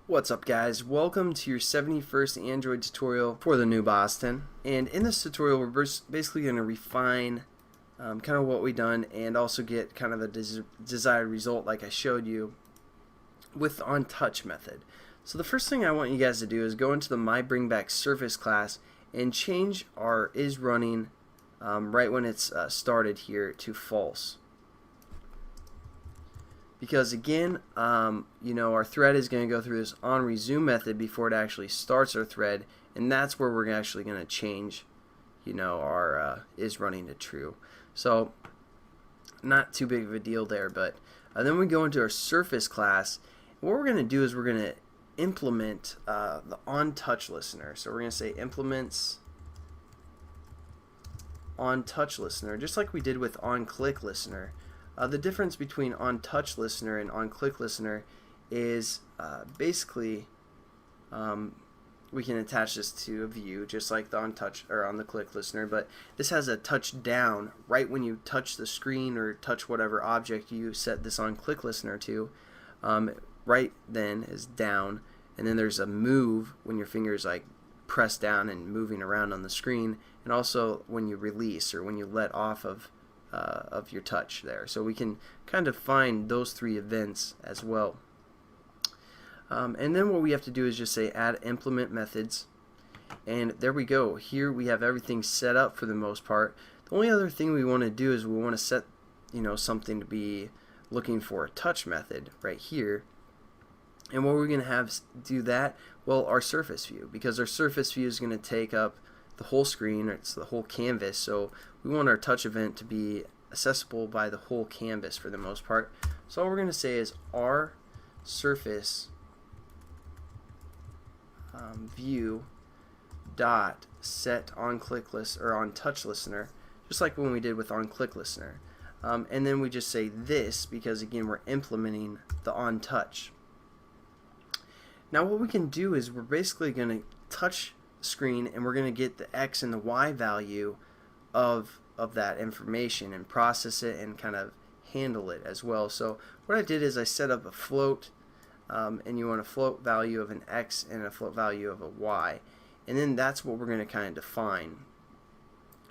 What's up guys, welcome to your 71st Android tutorial for the new Boston. And in this tutorial we're basically going to refine kind of what we've done and also get kind of a desired result like I showed you with the OnTouch method. So the first thing I want you guys to do is go into the MyBringBackSurface class and change our isRunning right when it's started here to false. Because again, our thread is going to go through this onResume method before it actually starts our thread, and that's where we're actually going to change, our isRunning to true. So not too big of a deal there, but then we go into our Surface class. And what we're going to do is we're going to implement the OnTouch listener. So we're going to say implements OnTouch listener, just like we did with OnClick listener. The difference between OnTouch listener and OnClick listener is basically we can attach this to a view just like the OnTouch or on the click listener, but this has a touch down right when you touch the screen or touch whatever object you set this OnClick listener to. Right then is down, and then there's a move when your fingers like press down and moving around on the screen, and also when you release or when you let off of your touch there. So we can kind of find those three events as well. And then what we have to do is just say add implement methods, and there we go. Here we have everything set up for the most part. The only other thing we want to do is we want to set something to be looking for a touch method right here. And what we're going to have do that, well, our surface view, because our surface view is going to take up the whole screen, or it's the whole canvas, so we want our touch event to be accessible by the whole canvas for the most part. So all we're going to say is our surface view dot set OnClick list or OnTouch listener, just like when we did with OnClick listener, and then we just say this because again we're implementing the OnTouch. Now what we can do is we're basically going to touch screen and we're going to get the X and the Y value of that information and process it and kind of handle it as well. So what I did is I set up a float, and you want a float value of an X and a float value of a Y, and then that's what we're going to kind of define.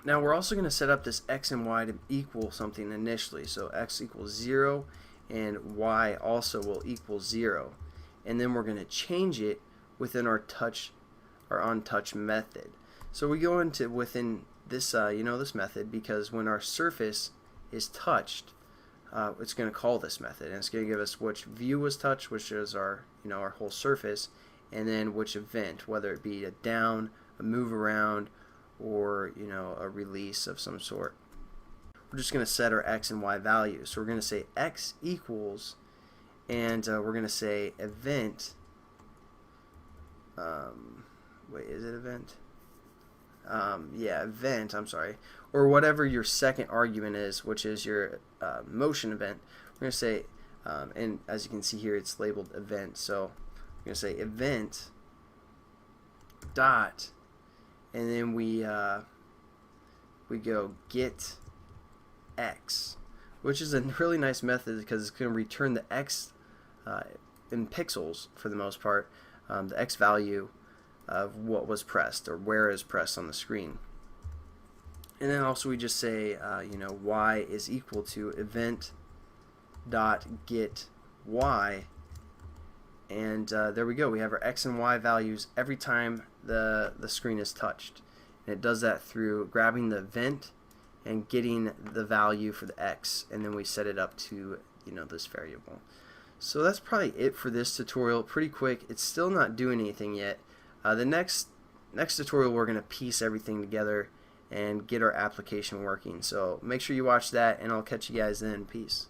Now we're also going to set up this X and Y to equal something initially, so X equals 0 and Y also will equal 0, and then we're going to change it within our OnTouch method. So we go into within this this method because when our surface is touched, it's going to call this method, and it's going to give us which view was touched, which is our our whole surface, and then which event, whether it be a down, a move around, or a release of some sort. We're just going to set our X and Y values. So we're going to say X equals, and we're going to say event. Wait, is it event? Yeah, event, I'm sorry. Or whatever your second argument is, which is your motion event. We're going to say, and as you can see here, it's labeled event. So we're going to say event dot, and then we go get X, which is a really nice method because it's going to return the X in pixels for the most part, the X value of what was pressed or where is pressed on the screen. And then also we just say Y is equal to event dot get Y, and there we go. We have our X and Y values every time the screen is touched, and it does that through grabbing the event and getting the value for the X, and then we set it up to this variable. So that's probably it for this tutorial. Pretty quick. It's still not doing anything yet. The next tutorial we're going to piece everything together and get our application working. So make sure you watch that, and I'll catch you guys then. Peace.